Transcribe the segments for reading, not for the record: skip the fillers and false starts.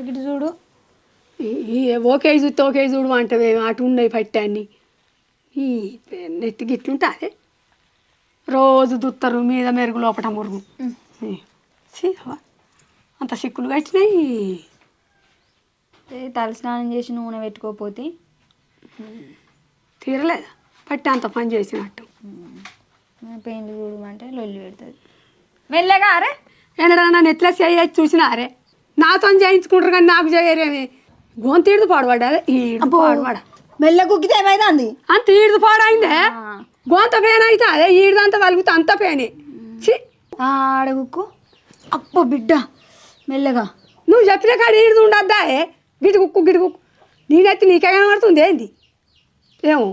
ఇటు చూడు. ఓకే చూస్తే ఓకే చూడు అంటవే అటు ఉన్నాయి పట్టాన్ని ఈ నెత్తికి ఇట్లుంటే అదే రోజు దుత్తరు మీద మెరుగు లోపట మురుగు అంత సిక్కులు కట్టినాయి. తల స్నానం చేసి నూనె పెట్టుకోపోతే తీరలేదా పట్టి అంత పని చేసినట్టు. పెయింట్ చూడమంటే లొల్లి పెడుతుంది మెల్లగా. అరే ఎన్నడన్నా నెత్తిలో చేసి చూసినా అరే నాతో చేయించుకుంటారు కానీ నాకు చేయరేమి. గొంతు ఈడుదు పాడుపడ్డా ఈడు పాడుపడ మెల్ల కుక్కితే ఏమైంది అంత ఈడుదు పాడైందే. గొంత పేన్ అయితే అదే ఈడుదంతా వలుగుతా అంత పేనే. ఆడగుక్కు అప్ప బిడ్డ మెల్లగా. నువ్వు చెప్పిన కాడ ఈడుదు ఉండద్దా గిడుగుక్కు గిడుగుక్కు నేనైతే నీకే కనబడుతుంది ఏంది ఏమో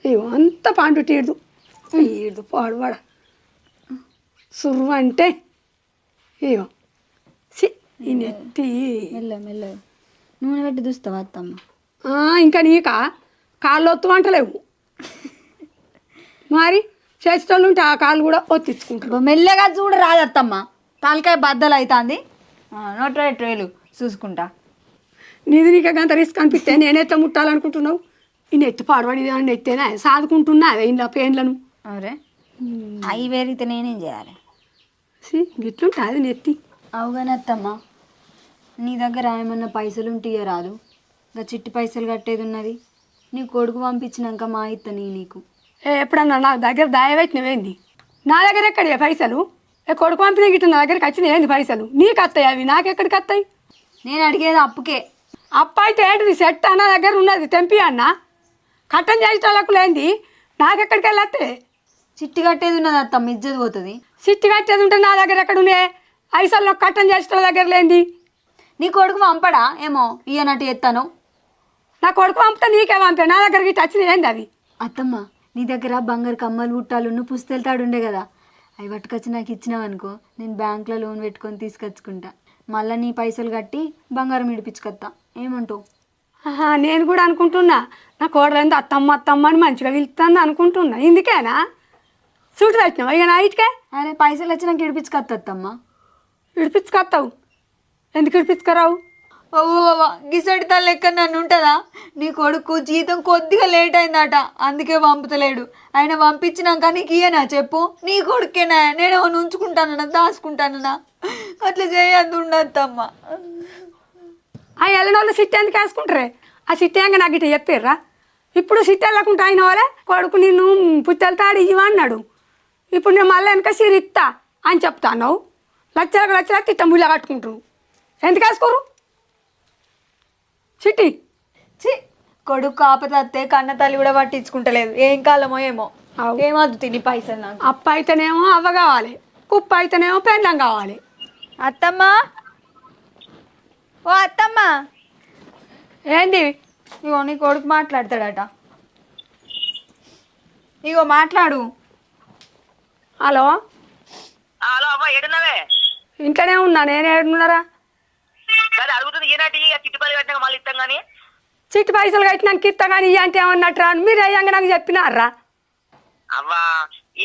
ఏమో అంత పండు ఈడుదు ఈడుదు పాడుపడ సుర్రు అంటే ఏమో ఈ నెత్తి మెల్ల మెల్లగా నూనె పెట్టి చూస్తావా అత్తమ్మ? ఇంకా నీకా కాళ్ళు ఒత్తు అంటలేవు మరి చేసేటోళ్ళు ఉంటే ఆ కాళ్ళు కూడా ఒత్తించుకుంటారు. మెల్లగా చూడు రాదత్తమ్మ తలకాయ బద్దలు అవుతుంది. నోట్రేలు చూసుకుంటా. నీది నీకే గంత రిస్క్ అనిపిస్తే నేనెట్లా ముట్టాలనుకుంటున్నావు? ఈ నెత్తి పాడబడి నెత్తేనా సాదుకుంటున్నా అదే ఇంట్లో పెయిన్లను. అరే అవి వేరితే నేనేం చేయాలి? గిట్లుంటా అది నెత్తి. అవుగానే అత్తమ్మ నీ దగ్గర ఏమన్నా పైసలు ఉంటే రాదు. ఇంకా చిట్టి పైసలు కట్టేది ఉన్నది. నీ కొడుకు పంపించినాక మా ఇత్తని నీకు ఎప్పుడన్నా నా దగ్గర దాయవెట్టినవేంది? నా దగ్గర ఎక్కడే పైసలు? కొడుకు పంపిన గిట్ల నా దగ్గరికి వచ్చినాయి ఏంది పైసలు? నీకు వస్తాయి అవి నాకెక్కడికి వస్తాయి? నేను అడిగేది అప్పుకే. అప్పు అయితే ఏంటిది సెట్ అన్న దగ్గర ఉన్నది తెంపి అన్న కట్టం చేసేటోళ్ళకు లేనిది నాకెక్కడికి వెళ్ళొస్తే? చిట్టి కట్టేది ఉన్నది అత్తమ్మ ఇజ్జత్ పోతుంది. చిట్టి కట్టేది ఉంటే నా దగ్గర ఎక్కడ ఉన్నాయి పైసలు? నాకు కట్టం చేసేటోళ్ళ దగ్గర లేనిది. నీ కొడుకు పంపడా ఏమో ఇయ్యనట్టు ఎత్తాను. నా కొడుకు పంపితే నీకే పంపా నా దగ్గరికి వచ్చినాయి ఏంది అవి? అత్తమ్మ నీ దగ్గర బంగారు కమ్మలు బుట్టాలు పుస్తెలు తాడుండే కదా అవి పట్టుకొచ్చి నాకు ఇచ్చినావు అనుకో నేను బ్యాంకులో లోన్ పెట్టుకొని తీసుకొచ్చుకుంటా. మళ్ళీ నీ పైసలు కట్టి బంగారం ఇడిపించుకొస్తా. ఏమంటావు? నేను కూడా అనుకుంటున్నా నా కోడలేంది అత్తమ్మ అత్తమ్మ అని మంచిగా పిలుస్తుంది అనుకుంటున్నా. ఇందుకేనా సూటు తెచ్చినావు ఇక నా ఇటుకే? అరే పైసలు వచ్చి నాకు ఇడిపించుకొస్తా అత్తమ్మ. ఇడిపించుకొస్తావు? ఎందుకు ఇడిపించుకురావు? ఓ గిసడి తల్లి ఎక్కడ నన్ను ఉంటుందా? నీ కొడుకు జీతం కొద్దిగా లేట్ అయిందట అందుకే పంపుతలేడు. ఆయన పంపించినాక నీకు ఇయ్యనా చెప్పు? నీ కొడుకేనా? నేను ఉంచుకుంటానన్నా దాచుకుంటానన్నా? అట్లా చేయద్దు ఉండద్దమ్మ. ఆ ఎల్లనోళ్ళు సిట్టి ఎందుకు వేసుకుంటారే? ఆ సిట్టి అంగా నాకు ఇట్లా చెప్పారా? ఇప్పుడు సిట్టి వెళ్ళకుండా అయిన వాళ్ళే కొడుకు నిన్ను పుత్తెళ్తాడు ఇవ్వన్నాడు. ఇప్పుడు నేను మళ్ళీ వెనక సీరు ఇస్తా అని చెప్తాను. లక్షలకు లక్షలకు ఇట్ట ముళ్ళ కట్టుకుంటారు. ఎందుకు వేసుకోరు చిట్టి? కొడుకు ఆపతే కన్న తల్లి కూడా పట్టించుకుంటలేదు. ఏం కాలమో ఏమో ఏమద్దు తిని పైసలు. నాకు అప్ప అయితేనేమో అవ్వ కావాలి, కుప్ప అయితేనేమో పెండ్లం కావాలి. అత్తమ్మ ఓ అత్తమ్మ ఏంది? ఇగో నీ కొడుకు మాట్లాడతాడట. ఇగో మాట్లాడు. హలో హలో అవ్వ ఏడున్నావే? ఇంట్లోనే ఉన్నా. నేను ఏడున్నారా? అడుగుతుంది ఏనాటి చిట్టుపల్లి కట్టినాక మళ్ళీ ఇస్తాం కానీ చిట్టి పైసలు కట్టినాక ఇస్తా కానీ ఇవి అంటే ఏమన్నట్టు రా మీరు అయ్యాక నాకు చెప్పినారా? అవ్వా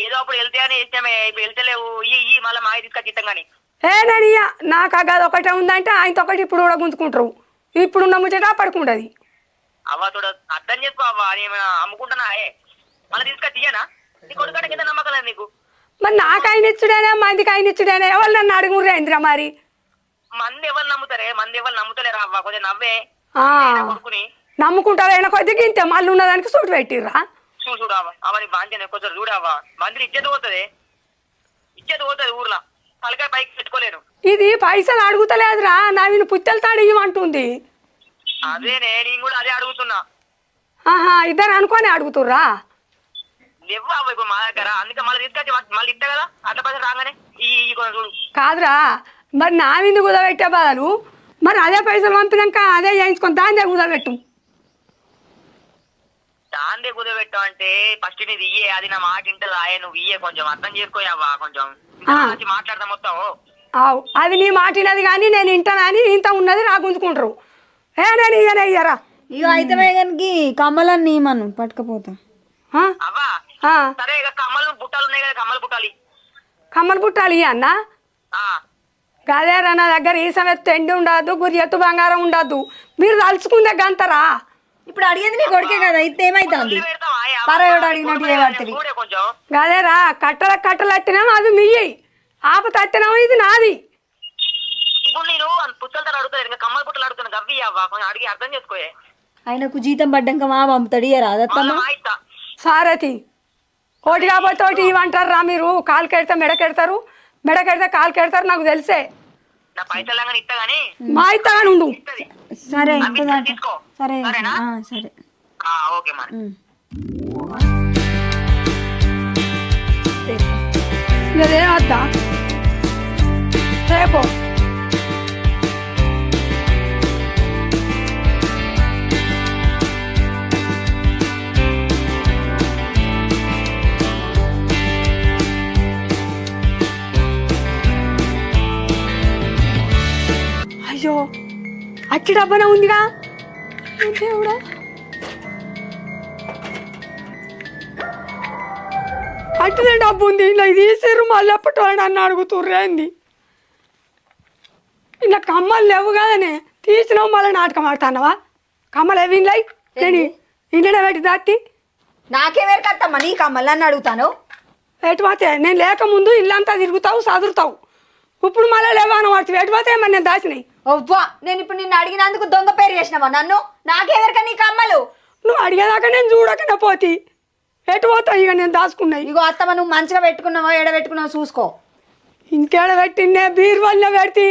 ఏదో అప్పుడు వెళ్తే అని ఇస్తామే ఇప్పుడు వెళ్తలేవు ఇవి మళ్ళీ మాయ తీసుకొచ్చి ఇస్తాం కానీ. నేను ఇయ్య నాకు అది ఒకటే ఉందంటే ఆయనతో ఒకటి ఇప్పుడు కూడా గుంజుకుంటారు. ఇప్పుడున్న ముచ్చట పడుకుంటుంది. అవ్వ చూడ అర్థం చేసుకో అవ్వ నేను అమ్ముకుంటున్నా మళ్ళీ తీసుకొచ్చి ఇయ్యనా? నీ కొడుకు కింద నమ్మకం లేదు నీకు. మరి నాకు ఆయన ఇచ్చుడేనా మందికి ఆయన ఇచ్చుడేనా? ఎవరు నన్ను అడుగురే ఇందిరా? మరి మంది ఎవరు నమ్ముతారే? మంది ఎవరు నమ్ముతలేరా అవ్వ? కొంచెం నవ్వే కొడుకుని నమ్ముకుంటారైనా కొద్దిగా ఇంతే మళ్ళీ ఉన్నదానికి సూటు పెట్టిర్రా? చూడు అవ్వ అవని బాంచే కొంచెం చూడవ్వ మందిని ఇచ్చేది పోతుంది ఊర్లో తలకాయ పైకి పెట్టుకోలేను. ఇది పైసలు అడుగుతలేదురా నవీన్ పుత్తెళ్తాడు ఇవ్వమంటుంది. అదేనే నేను కూడా అదే అడుగుతున్నా. ఇద్దరు అనుకొని అడుగుతుర్రా? ఇవ్వ ఇప్పుడు మా దగ్గర అందుకే మళ్ళీ తీసుకొచ్చి మళ్ళీ ఇస్తా కదా అట్లా పైసలు రాగానే ఈ కొంచెం చూడు. కాదురా మరి నా విందు కుదబెట్టే బదులు మరి అదే పైసలు పంపినాక అదే చేయించుకొని దాందే కుదబెట్టు. దాందే కుదబెట్టావు అంటే ఫస్ట్ నీది ఇయ్యే. అది నా మాట ఇంటదా? నువ్వు ఇయ్యే కొంచెం అర్థం చేసుకోయావా? కొంచెం మాట్లాడదా మొత్తం. అది నీ మాటినది కానీ నేను ఇంటానని ఇంత ఉన్నది నా గుంజుకుంటారు. నేను ఇయ్యనే ఇయ్యరా? ఇక అయితే కనుక కమ్మలన్నీ మనం పట్టుకపోతా. అవ్వా సరే ఇక కమ్మలు బుట్టాలు ఉన్నాయి కదా కమ్మలు బుట్టాలి. కమ్మలు బుట్టాలి అన్న గదేరా నా దగ్గర ఈ సమయం తెండి ఉండద్దు గురి ఎత్తు బంగారం ఉండద్దు మీరు తలుచుకుందే గంతరా ఇప్పుడు అడిగేది నీ కొడుకే కదా ఇది ఏమైతుంది పెడతావా పరాయోడు అడిగినట్టు ఏమంటది చూడే కొంచెం గదేరా కట్టలు అట్టినాం అది మియ్యి ఆప తట్టినాం ఇది నాది ఇప్పుడు నేను పుస్తలతో అడుగుతాను ఇంకా కమ్మల పుట్టలు అడుగుతాను గవ్వి అవ్వ కొంచెం అడిగి అర్థం చేసుకోయే ఆయనకు జీతం పడ్డాక మా పంపుతాడు ఇయ్యరా అదత్తమ్మ మా ఇస్తా సారథి ఒకటి కాకపోతే ఒకటి ఇవ్వంటారు రా మీరు కాలు కెడతా మెడకెడతారు మెడకెడితే కాలు కెడతారు నాకు తెలిసే నా పైసలు లాగానే ఇస్తా గానీ మా ఇస్తాగాని ఉండు ఇస్తది సరే అవి ఇంత తీసుకో సరే సరేనా సరే ఓకే మరి ఇదేం వద్దా రేపు అయ్యో అచ్చి డబ్బనే ఉందిగా దేవుడా అట్టిదే డబ్బు ఉంది ఇలా ఇది తీసిర్రు మళ్ళీ ఎప్పటి నన్ను అడుగుతుర్రేంది ఇలా కమ్మలు లేవు కదనే తీసినావు మళ్ళీ నాటకం ఆడుతున్నావా కమ్మలు ఏవి ఇంట్లో నేను ఇంట్లోనే పెట్టి దాటి నాకేమేరకత్తమ్మ నీ కమ్మలు నన్ను అడుగుతాను ఎటు పోతే నేను లేకముందు ఇల్లంతా తిరుగుతావు చదువుతావు ఇప్పుడు మళ్ళీ లేవాను వాటి ఎటు పోతే ఏమన్నా నేను దాచినాయి ఒవ్వా నేను ఇప్పుడు నిన్ను అడిగినందుకు దొంగ పేరు చేసినావా నన్ను నాకేవరక నీ కమ్మలు నువ్వు అడిగేదాకా నేను చూడకనే పోతి ఎటు పోతావు ఇక నేను దాచుకున్నాయి ఇగో అత్తమ్మ నువ్వు మంచిగా పెట్టుకున్నావో ఎడ పెట్టుకున్నావో చూసుకో ఇంకేడ పెట్టిండే బీరువాళ్ళనే పెడితే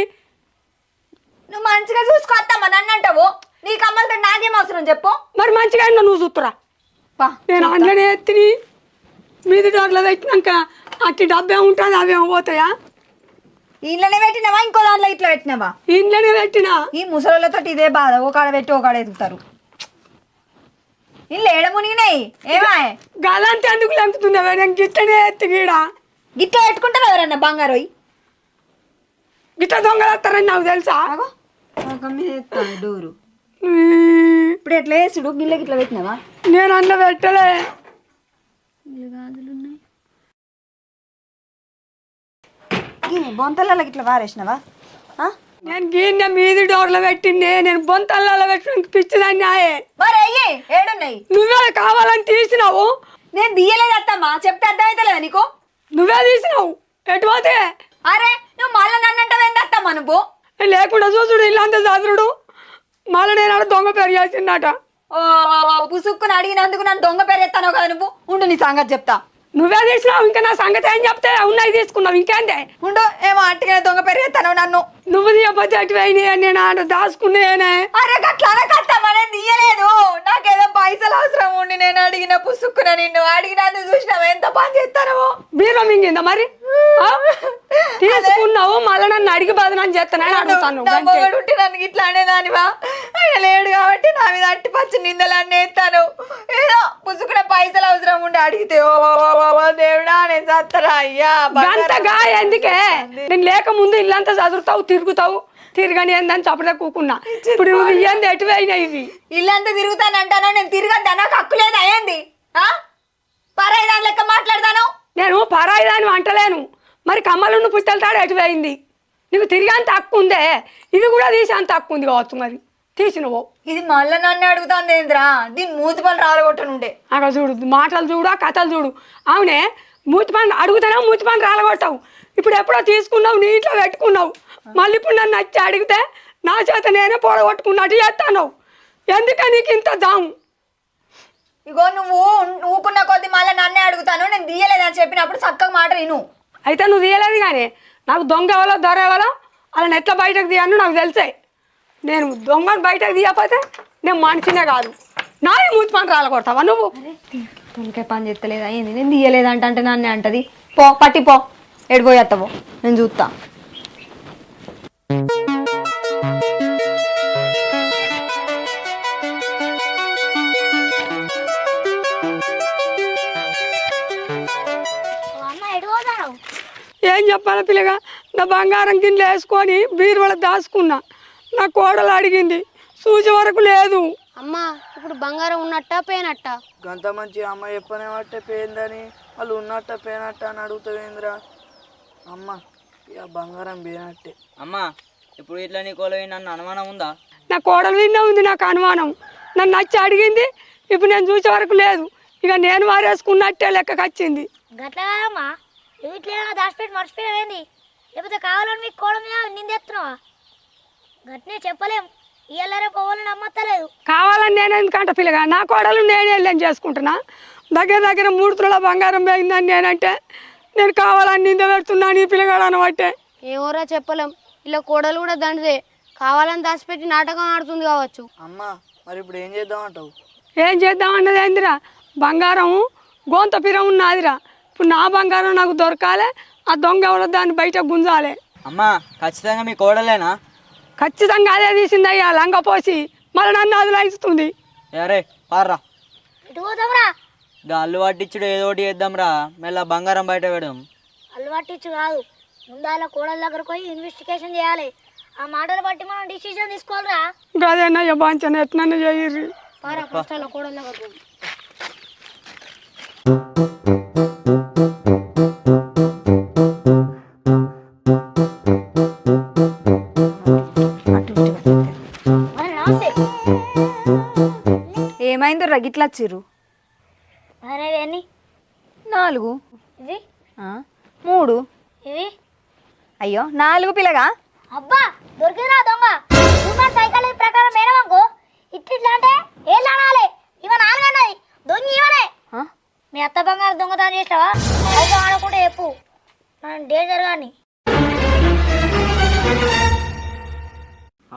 నువ్వు మంచిగా చూసుకో అత్తమ్మ నన్ను అంటావు నీ కమ్మలతో నాకేం అవసరం చెప్పు మరి మంచిగా అయినా నువ్వు చూస్తురా పా నేను అందులోనే ఎత్తిని మీది డోర్లో పెట్టినాక అట్టి డబ్బే ఉంటుంది అవేమో పోతాయా ఇంట్లోనే పెట్టినావా ఇంకో దాంట్లో ఇట్లా పెట్టినావా ఇంట్లోనే పెట్టినా ఈ ముసలితో ఇదే బాధ ఒకడ పెట్టి ఒకడ ఎదుగుతారు ఇల్లు ఏడ మునిగినాయి ఏమా గలంతా ఎందుకు లెంకుతున్నావే నేను గిట్టనే ఎత్తి గీడ గిట్ల పెట్టుకుంటారు ఎవరన్నా బంగారు గిట్ట దొంగలేస్తారని నాకు తెలుసా డోరు ఇప్పుడు ఎట్లా వేసుడు గిల్లకి ఇట్లా పెట్టినావా నేను అన్న పెట్టలే గాజులు ఉన్నాయి బొంతలకి ఇట్లా వారేసినావా నేను గిన్నె మీది డోర్లో పెట్టిండే నేను బొంతల్లలో పెట్టిన పిచ్చిదాన్ని ఆయే మరి అయ్యే ఏడున్నాయి నువ్వే కావాలని తీసినావు నేను దియ్యలేదు అత్తమ్మా చెప్తే అర్థమైతలేదా నీకు నువ్వే తీసినావు ఎటు పోతే అరే నువ్వు మళ్ళీ నన్ను అంటావేంది అత్తమ్మా నువ్వు లేకుండా చూసుడు ఇల్లంతా చదురుడు మళ్ళీ నేను ఆడ దొంగ పేరు చేసిందట ఓ పుసుక్కుని అడిగినందుకు నన్ను దొంగ పేరు ఎత్తాను కదా నువ్వు ఉండు నీ సంగతి చెప్తా నువ్వే తీసినావు ఇంకా నా సంగతి ఏం చెప్తే ఉన్నాయి తీసుకున్నావు ఇంకేందే ఉండు ఏమో అట్టుగానే దొంగ పేరు ఎత్తాను నన్ను నువ్వు తీయపోతే అటు పోయినాయి నేను ఆడ దాచుకున్నానే అరే గట్లా అనకత్తమ్మా నేను తీయలేదు నాకేదో పైసలు అవసరం ఉండి నేను అడిగిన పుసుక్కున నిన్ను అడిగినందుకు చూసినావు ఎంత పని చేస్తానో బీరో మింగిందా మరి ఆ? తీసుకున్నావు మళ్ళీ నన్ను అడిగి బదనాన్ని చేస్తానని అడుగుతాను నా అంతే. మొగడు ఉంటే నన్ను ఇట్లా అనేదానివా ఆయన లేడు కాబట్టి నా మీద అట్టి పచ్చి నిందలన్నీ ఎత్తాను ఏదో పుసుకునే పైసలు అవసరం ఉండి అడిగితే ఓ దేవుడా నేను సత్తరా అయ్యా గంతగా ఎందుకే నేను లేక ముందు ఇల్లంతా చదువుతావు తిరుగుతావు తిరగని ఏందని చప్పడే కూకున్నా ఇప్పుడు నువ్వు ఇయ్యంది ఎటు పోయినాయి ఇవి ఇల్లంతా తిరుగుతానంటానో నేను తిరగద్దా నాకు హక్కు లేదు అయ్యింది పరాయి దాని లెక్క మాట్లాడతాను నేను పరాయి దాన్ని అంటలేను మరి కమ్మలను పుస్తెళ్తాడు ఎటు పోయింది నీకు తిరిగి అంత హక్కు ఉందే ఇది కూడా తీసి అంత హక్కు ఉంది కావచ్చు మరి తీసినవో ఇది మళ్ళీ నన్ను అడుగుతాంది ఏంద్రా దీని మూతి పనులు రాలగొట్టనుండే అక్కడ చూడు మాటలు చూడు కథలు చూడు అవునే మూతి పని అడుగుతానే మూతి పని రాలగొట్టావు ఇప్పుడు ఎప్పుడో తీసుకున్నావు నీటిలో పెట్టుకున్నావు మళ్ళీ ఇప్పుడు నన్ను వచ్చి అడిగితే నా చేత నేనే పొడగొట్టుకున్నట్టు చేస్తాను ఎందుకని నీకు ఇంత దాము ఇగో నువ్వు ఊకున్న కొద్ది మళ్ళీ నన్నే అడుగుతాను నేను తీయలేదని చెప్పినప్పుడు చక్కగా మాట విను అయితే నువ్వు తీయలేదు కానీ నాకు దొంగ ఎవరో దొర ఎవరో అలా ఎట్లా బయటకు తీయను నాకు తెలిసే నేను దొంగను బయటకు తీయకపోతే నేను మనిషినే కాదు నా మూతి పని రాలగొడతావా నువ్వు తొలికే పని చేస్తలేదా ఏంది నేను తీయలేదంట అంటే నన్నే అంటది పో పట్టి పో ఎడిపోయేస్తావో నేను చూస్తా ఏం చెప్పాలి పిల్లగా నా బంగారం గిన్నెలు వేసుకొని బీరువాళ్ళ దాచుకున్నా నా కోడలు అడిగింది సూచి వరకు లేదు అమ్మా ఇప్పుడు బంగారం ఉన్నట్ట పోయినట్ట గంత మంచి అమ్మ చెప్పనేమట్టే పోయిందని వాళ్ళు ఉన్నట్ట పోయినట్ట అని అడుగుతావేంద్రా అమ్మ ఇక బంగారం పోయినట్టే. అమ్మా ఇప్పుడు ఇట్లా నీ కోలో నన్ను అనుమానం ఉందా? నా కోడలు విన్నా ఉంది నాకు అనుమానం. నన్ను నచ్చి అడిగింది, ఇప్పుడు నేను చూసే వరకు లేదు. ఇక నేను వారేసుకున్నట్టే లెక్కకు వచ్చింది. గట్లా కాదమ్మా, నువ్వు ఇట్లా దాచిపెట్టి మర్చిపోయావేంది? లేకపోతే కావాలని మీకు కోడ మీద నిందెత్తున్నావా? గట్నే చెప్పలేం. ఇవాళ రేపు పోవాలని నమ్మత్తలేదు. కావాలని నేను ఎందుకంటే పిల్లగా నా కోడలు నేనే వెళ్ళని చేసుకుంటున్నా. దగ్గర 3 తులాల బంగారం పోయిందని నేనంటే నేను కావాలని నింద పెడుతున్నాను ఈ పిల్లగాడు అనబట్టే. ఏమోరా చెప్పలేం. ఇలా కోడలు కూడా దండిదే కావాలని దాచిపెట్టి నాటకం ఆడుతుంది కావచ్చు. అమ్మ మరి ఇప్పుడు ఏం చేద్దాం అంటావు? ఏం చేద్దామన్నది ఏందిరా, బంగారం గోంత పిరం ఉన్నదిరా. ఇప్పుడు నా బంగారం నాకు దొరకాలి, ఆ దొంగ ఎవరో దాన్ని బయట గుంజాలి. అమ్మా ఖచ్చితంగా మీ కోడలేనా? ఖచ్చితంగా అదే తీసిందయ్యా లంగ పోసి, మళ్ళీ నన్ను అదిలాయిస్తుంది. అరే పార్రా, ఇటు పోతాంరా. అల్లు పట్టించుడు ఏదో ఒకటి చేద్దాంరా, మెల్ల బంగారం బయట పెడదాం. అలవాటిచ్చు కాదు, ముందాల కోడల దగ్గరకు పోయి ఇన్వెస్టిగేషన్ చేయాలి. ఆ మాటలు బట్టి మనం డిసిజన్ తీసుకోవాలిరా. గదేనయ్య బాంచన ఎట్లన్నా చేయర్రి. పారా ఫస్ట్ అలా కోడల దగ్గరకు పోయి. ఏమైందో రగిట్లా వచ్చిర్రు? అనేవి ఎన్ని? 4. ఇవి 3. ఇవి అయ్యో 4 పిల్లగా. అబ్బా దొరికిందిరా దొంగ. హ్యూమన్ సైకాలజీ ప్రకారం మేనమాకు ఇట్లా అంటే ఏళ్ళు అనాలి. ఇవ 4 అన్నది దొంగ ఇవనే. మీ అత్త బంగారు దొంగతనం చేసినావా? అయితే ఆడకుంటే చెప్పు, మనం డేంజర్ కానీ.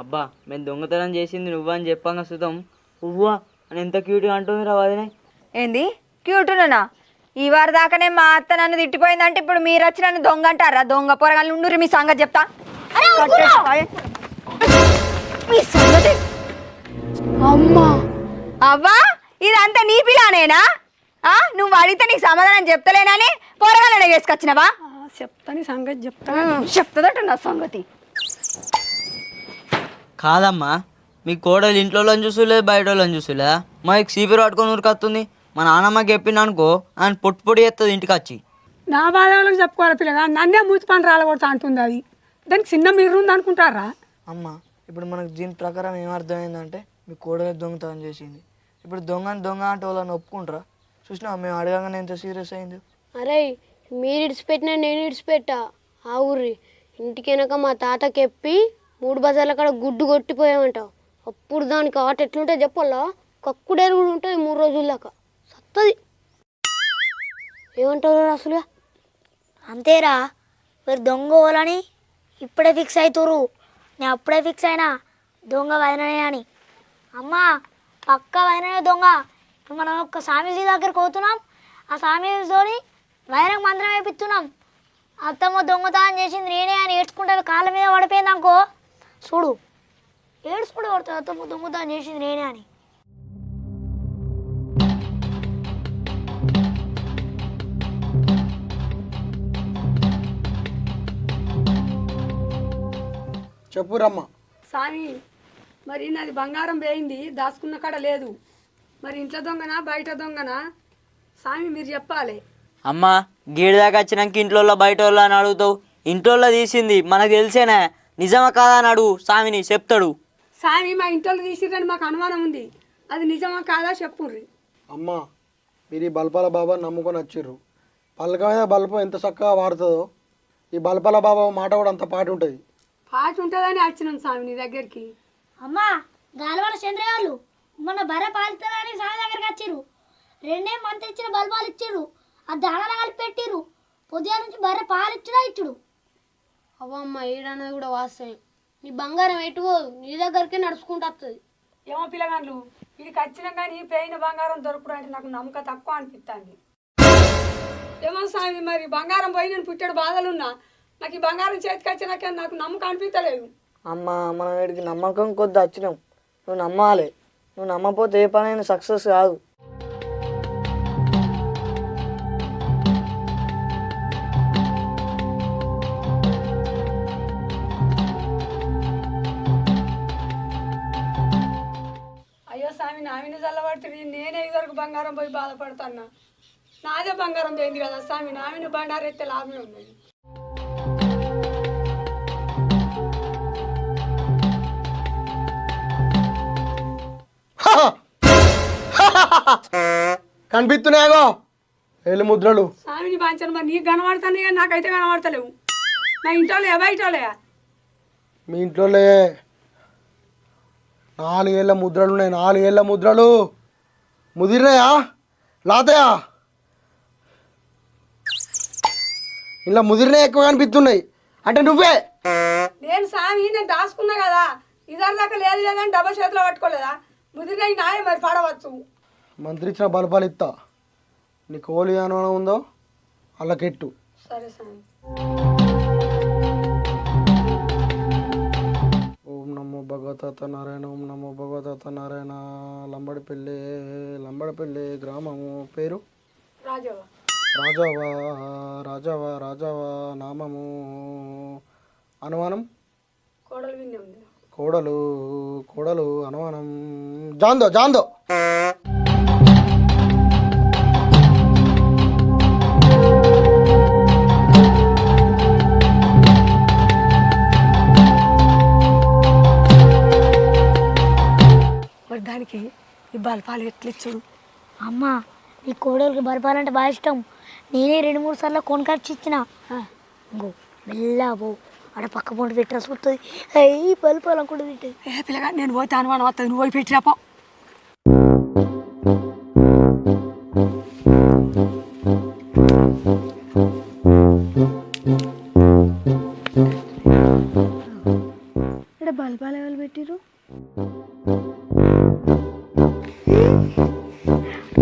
అబ్బా మేము దొంగతనం చేసింది నువ్వని చెప్పంగా సుతం ఉవ్వా అని ఎంత క్యూట్గా అంటుంది రా వదినే. ఏంది క్యూటునా? ఈ వారి దాకానే మా అత్త నన్ను తిట్టిపోయిందంటే ఇప్పుడు మీరు వచ్చి నన్ను దొంగ అంటారా? దొంగ పొరగాళ్ళు ఉండుర్రి, మీ సంగతి చెప్తా. మీ సంగతి అమ్మా అవ్వా ఇదంతా నీ పిల్లనేనా? నువ్వు అడిగితే నీకు సమాధానం చెప్తలేనని పొరగాళ్ళనే వేసుకొచ్చినవా? చెప్తాను సంగతి చెప్తా. చెప్తుందట నా సంగతి. కాదమ్మా మీ కోడలు ఇంట్లో చూసులేదు బయట చూసులేదా? మాకు సీపీ పట్టుకొని ఊరికొస్తుంది. మా నాన్నమ్మకి చెప్పింది అనుకో ఆయన పొడి ఎత్తది ఇంటికి వచ్చి. నా బాధలకు చెప్పుకోవాలి పిల్లగా, నన్నే మూతి పని రాలగొడతా అంటుంది. అది దానికి చిన్న మీరు ఉంది అనుకుంటారా? అమ్మ ఇప్పుడు మనకు దీని ప్రకారం ఏం అర్థమైందంటే మీ కోడలే దొంగతనం చేసింది. ఇప్పుడు దొంగ అంటే వాళ్ళని ఒప్పుకుంటారా? చూసినా మేము అడగగానే ఎంత సీరియస్ అయింది. అరే మీరు ఇడిచిపెట్టినా నేను ఇడిచిపెట్టా. ఆ ఊర్రి ఇంటికి వెనక మా తాతకి ఎప్పి 3 బజార్ల కాడ గుడ్డు కొట్టిపోయామంటావు. అప్పుడు దానికి ఆట ఎట్లుంటే చెప్పాలా, కక్కుడేరు కూడా ఉంటుంది 3 రోజుల దాకా సత్తది. ఏమంటారు అసలుగా? అంతేరా, మీరు దొంగ పోవాలని ఇప్పుడే ఫిక్స్ అవుతురు. నేను అప్పుడే ఫిక్స్ అయినా దొంగ వైననే అని. అమ్మా పక్క వైననే దొంగ. ఇప్పుడు మనం ఒక స్వామీజీ దగ్గరికి పోతున్నాం. ఆ స్వామీజీతోని వైరం మంత్రం వేపిస్తున్నాం. అత్తమ్మ దొంగతనం చేసింది నేనే అని ఏడ్చుకుంటారు. కాళ్ళ మీద పడిపోయింది అనుకో, చూడు ఏడ్చుకుంటూ పడుతుంది అత్తమ్మ దొంగతనం చేసింది నేనే అని. చెప్పురమ్మా. సామి మరి నాది బంగారం పోయింది, దాచుకున్న కాడ లేదు. మరి ఇంట్లో దొంగనా బయట దొంగనా? సామి మీరు చెప్పాలి. అమ్మా గీడి దాకా వచ్చినాక ఇంట్లో బయట వాళ్ళు అని అడుగుతావు. ఇంట్లో తీసింది మనకు తెలిసేనా, నిజమా కాదా అని అడుగు, స్వామిని చెప్తాడు. సామి మా ఇంట్లో తీసిరని మాకు అనుమానం ఉంది, అది నిజమా కాదా చెప్పుర్రి. అమ్మా మీరు ఈ బల్పాల బాబా నమ్ముకొని వచ్చిర్రు. పలక మీద బల్పం ఎంత చక్కగా వాడుతుందో ఈ బల్పాల బాబా మాట కూడా అంత పాటు ఉంటుంది. పాటు ఉంటుందని వచ్చినాం స్వామి నీ దగ్గరికి. అమ్మా గాలివాళ్ళ చంద్రయ్య వాళ్ళు మొన్న బర్రె పాలుతారని స్వామి దగ్గరికి వచ్చిర్రు. 2 మంత్ ఇచ్చిన బల్బాలు ఇచ్చిర్రు. ఆ దానాలు కలిపి పెట్టిర్రు. పొద్దున నుంచి బర్రె పాలు ఇచ్చుడు. అవ్వమ్మ ఏడన్నది కూడా వాస్తవం. నీ బంగారం ఎటుపోదు, నీ దగ్గరికే నడుచుకుంటూ వస్తుంది. ఏమో పిల్లగాళ్ళు వీడికి వచ్చినా కానీ పోయిన బంగారం దొరకడం అంటే నాకు నమ్మకం తక్కువ అనిపిస్తుంది. ఏమో స్వామి మరి బంగారం పోయి నేను పుట్టాడు బాధలున్నా, నాకు ఈ బంగారం చేతికి వచ్చినాక నాకు నమ్మకం అనిపించలేదు. అమ్మ మనం వీడికి నమ్మకం కొద్ది వచ్చినాం, నువ్వు నమ్మాలి. నువ్వు నమ్మకపోతే ఏ పనైనా సక్సెస్ కాదు. అయ్యో స్వామి నా మీద చల్లబడుతుంది, నేనే ఇదివరకు బంగారం పోయి బాధపడుతున్నా. నాదే బంగారం పోయింది కదా స్వామి, నా మీద బండారెత్తే లాభమే ఉన్నది. కనిపిస్తున్నాయగో ఏళ్ళు ముద్రలు. స్వామిని బాంచాను మరి నీకు కనబడుతున్నాయి కానీ నాకైతే కనబడతలేవు. నా ఇంట్లో బయటోలే. మీ ఇంట్లోలే 4 ఏళ్ళ ముద్రలు ఉన్నాయి. 4 ఏళ్ళ ముద్రలు ముదిరినాయా లాతయా? ఇలా ముదిరినాయి ఎక్కువ కనిపిస్తున్నాయి అంటే నువ్వే. నేను స్వామి నేను దాచుకున్నా కదా ఇదారి దాకా లేదు లేదని డబ్బా చేతిలో పట్టుకోలేదా? ముదిరినాయి నాయే మరి పడవచ్చు. మంత్రి ఇచ్చిన బలపాలు ఇస్తా. నీకు ఓలి అనుమానం ఉందో అల్లకెట్టు. సరే స్వామి. ఓం నమో భగవత నారాయణ. ఓం నమో భగవత నారాయణ. లంబడపల్లి గ్రామము పేరు రాజవ్వ. రాజవా నామము. అనుమానం కోడలు విన్నే ఉంది. కోడలు అనుమానం జాందో. మరి దానికి ఈ బల్పాలు ఎట్లిచ్చుడు? అమ్మ నీ కోడలికి బలపాలంటే బాగా ఇష్టం. నేనే 2-3 సార్లు కొనుకొచ్చి ఇచ్చిన. ఇంకో మెల్లగా పో, ఆడ పక్క పొంటి పెట్టిన చూస్తుంది. అయ్యి బలపాలు అనుకుంటుంది తింటే. ఏ పిల్లగా నేను పోతే అనుమానం వస్తుంది, నువ్వు పోయి పెట్టిరాపో. ఇక్కడ బల్బాలు ఎవరు పెట్టిరు?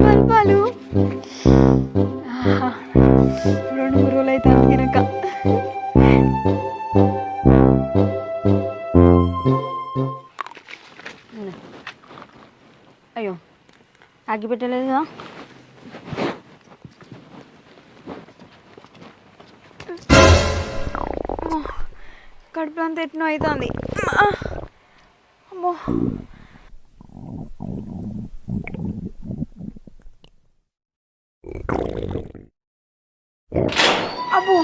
బల్బాలు 2-3 రోజులు అయితే తినక. అయ్యో అగ్గి పెట్టలేదా? కడుపులో అంతా ఎట్నో అవుతుంది. అమ్మో అబ్బో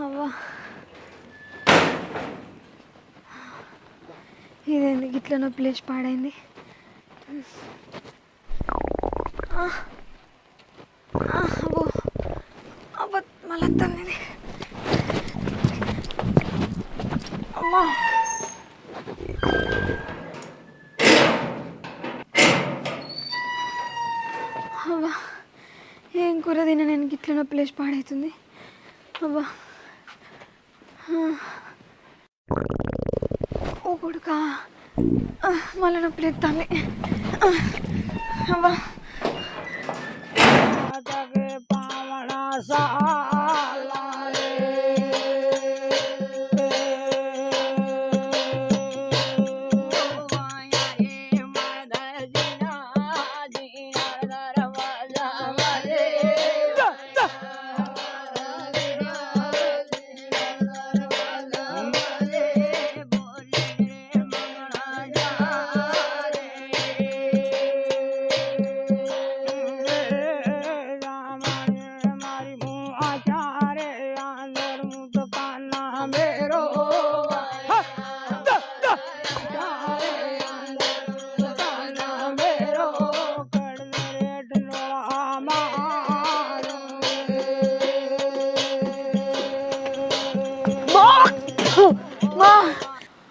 అవ్వా ఇదేంది గిట్ల నొప్పి లేచి పాడైంది. అబ్బో అబ్బో మళ్ళీ వస్తుంది. అమ్మా అవ్వా ఏం కూర తిన్నా నేను గిట్ల నొప్పి లేచి పాడవుతుంది. అవ్వా ఓ కొడుకా మళ్ళీ నొప్పి లేస్తుంది. అవ్వా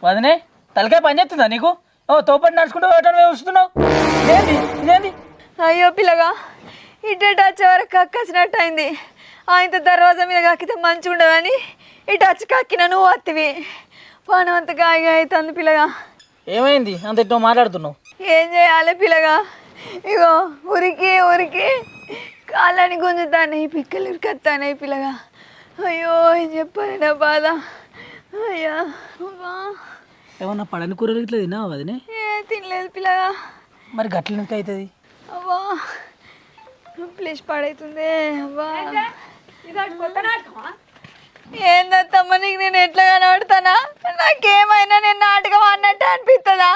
వదనే తలకాయ పని చేస్తుందా నీకు? ఓ తోపటి నడుచుకుంటూ వస్తున్నావు ఇదేంది? అయ్యో పిల్లగా ఇటు వచ్చే వరకు కక్కసినట్టు అయింది. ఆయనతో దర్వాజా మీద కక్కితే మంచిగా ఉండదని ఇటు వచ్చి కక్కిన నువ్వు వత్తివి. పానం అంత గాయగా అవుతుంది పిల్లగా. ఏమైంది అంత ఎట్టో మాట్లాడుతున్నావు? ఏం చేయాలి పిల్లగా? ఇగో ఉరికి కాళ్ళని గుంజుతాయి, పిక్కలు ఉరికొస్తాయి పిల్లగా. అయ్యో ఏం చెప్పాలి నా బాధ. అయ్యా ఏమన్నా పడని కూరలు ఇట్లా తిన్నావా వదినే? ఏ తినలేదు పిల్లగా. మరి గట్ల ఇంకా అవుతుంది. అవ్వా ప్లేస్ పాడవుతుంది. అవ్వా ఏందత్తమ్మ నీకు నేను ఎట్లా కనబడతానా? నాకేమైనా నేను నాటకం అన్నట్టు అనిపిస్తుందా?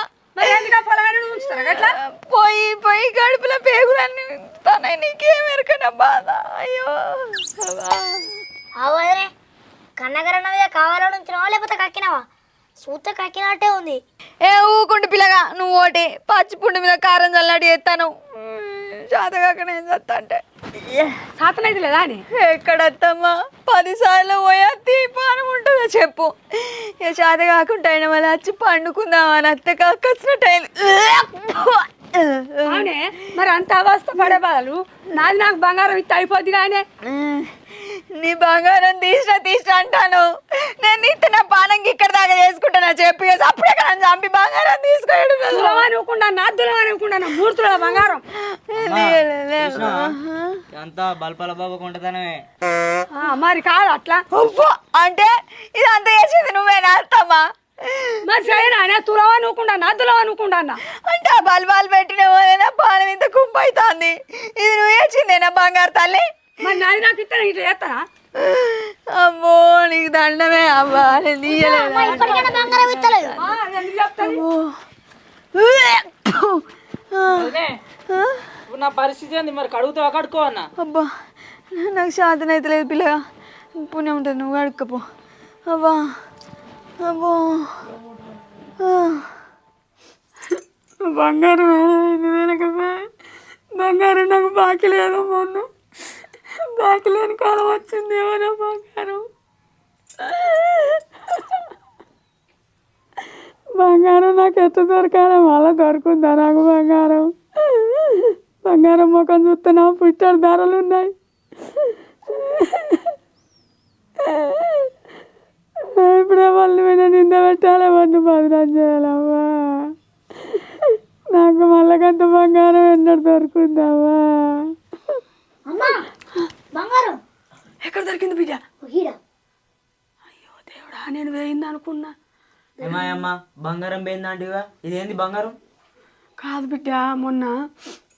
పోయి గడుపుల పేగులన్నీ తన నీకేమెరకనా బాధ. అయ్యో అవరే కన్నగరన్నదే కావాలని ఉంచినావా లేకపోతే కక్కినావా? సూత కక్కినట్టే ఉంది. ఏ ఊకుండు పిల్లగా నువ్వు ఓటి పచ్చిపుండు మీద కారం చల్లాడి ఎత్తాను జాతకాక నేను చస్తా అంటే సాతనైతే లేదా అని ఎక్కడత్తమ్మా 10 సార్లు పోయా తీపానం ఉంటుందో చెప్పు. ఇక చేత కాకుండా అయిన మళ్ళీ వచ్చి పండుకుందామని అత్త కాకొచ్చినట్టు అవునే మరి అంత అవస్థ పడే బదులు నాది నాకు బంగారం ఇస్తే అయిపోద్ది కానీ నీ బంగారం తీసిన అంటాను. నేను ఇస్తే నా పానంకి ఇక్కడ దాకా చేసుకుంటానా చెప్పి అప్పుడే నన్ను చంపి బంగారం తీసుకోడు దులవనుకుండా నా దులవనుకుండా 3 తులాల బంగారం అంతా బల్పాల బాబు కొంటదనమే. మరి కాదు అట్లా అంటే ఇది అంత చేసేది నువ్వేనా అత్తమ్మా? మరి సరేనా తులవనుకుండా నా దులవనుకుండా అంటే ఆ బల్బాలు పెట్టిన వాళ్ళైనా పానం ఇంత కుంప అవుతుంది. ఇది నువ్వు వేసిందేనా బంగారు తల్లి? మరి నాది నాకు ఇస్తే ఇట్లా చేస్తానా? అమ్మో నీకు దండమే అవ్వా నేను తీయలేదు. ఇప్పటికైనా బంగారం ఇస్తలేదు. ఇప్పుడు నా పరిస్థితి ఏంది మరి? కడుగుతావా కడుక్కో అన్న? అబ్బా నాకు శాతం అయితే లేదు పిల్లగా. పుణ్యం ఉంటుంది నువ్వు అడుక్కపో. అబ్బా అబ్బో బంగారం బంగారం నాకు బాకీ లేదు. మొన్న బాకీ లేని కాలం వచ్చింది. ఏమైనా బంగారం బంగారం నాకు ఎట్లా దొరకాలి? మళ్ళీ దొరుకుతుందా నాకు బంగారం? బంగారం ముఖం చూస్తున్నా పుట్టాడు ధరలు ఉన్నాయి. ఇప్పుడే మళ్ళీ మీద నింద పెట్టాలి, వాడిని బదనాలు చేయాలమ్మా. నాకు మళ్ళీ కొంత బంగారం ఎన్నడు దొరుకుతుందమ్మా? బంగారం ఎక్కడ దొరికింది బిడ్డ? హీరా. అయ్యో దేవుడా, నేను వేయింది అనుకున్నా. ఏమాయమ్మా బంగారం పోయిందంటివా? ఇదేంది బంగారం? కాదు బిడ్డ, మొన్న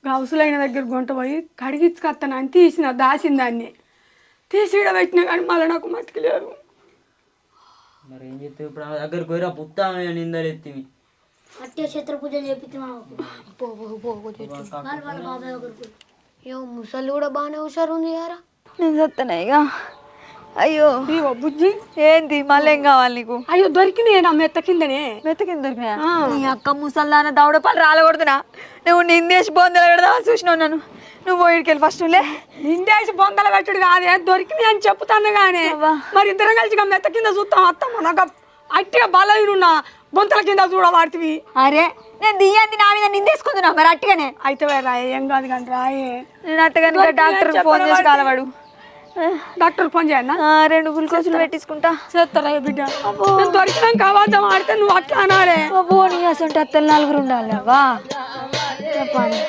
గౌసులైన దగ్గర గుంట పోయి కడిగించుకొస్తాను అని తీసిన దాచిన దాన్ని తీసి పెట్టినా కానీ మళ్ళీ నాకు మతికి లేదు. మరి ఏం చెప్తే ఇప్పుడు ఆమె దగ్గర పోయిరా పుత్తా నిందలు ఎత్తివి. అట్టే క్షేత్ర పూజ చేపిస్తున్నావు. అయ్యో ముసలి కూడా బాగానే హుషారు ఉంది యారా. నేను చస్తాను ఇక. అయ్యో ఇగో బుజ్జి, ఏంది మళ్ళీ ఏం కావాలి నీకు? అయ్యో దొరికినాయి నా మెత్త కిందనే. మెత్త కింద దొరికినా? నీ అక్క ముసల్దాన దౌడ పళ్ళు రాలగొడుతున్నా. నువ్వు నిందేసి బొందలు పెడదామా చూసినావు నన్ను. నువ్వు పోయిడికెళ్ళి ఫస్ట్ నిండేసి బొందలు పెట్టుడు కాదే, దొరికినాయి అని చెప్తాను కానీ మరి ఇద్దరం కలిసి మెత్త కింద చూస్తాం. అత్తమ్మ నాకు అట్టిగా బలైన బొంతల కింద చూడబడుతుంది. అరే నేను దియ్యంది నా మీద నిందేసుకుంటున్నా మరి అట్టుగానే అయితే రాయే, ఏం కాదు కానీ రాయే. నేను అత్తగాని డాక్టర్ ఫోన్ చేసి కాలవాడు. డాక్టర్ ఫోన్ చేయన్నా? 2 గ్లూకోజులు పెట్టించుకుంటా. చేస్తారా బిడ్డ? దొరికినాక అబద్ధం ఆడితే నువ్వు అట్లా అనాలే. నీ అసలు అత్తలు 4 ఉండాలి అవ్వా చెప్పాలి.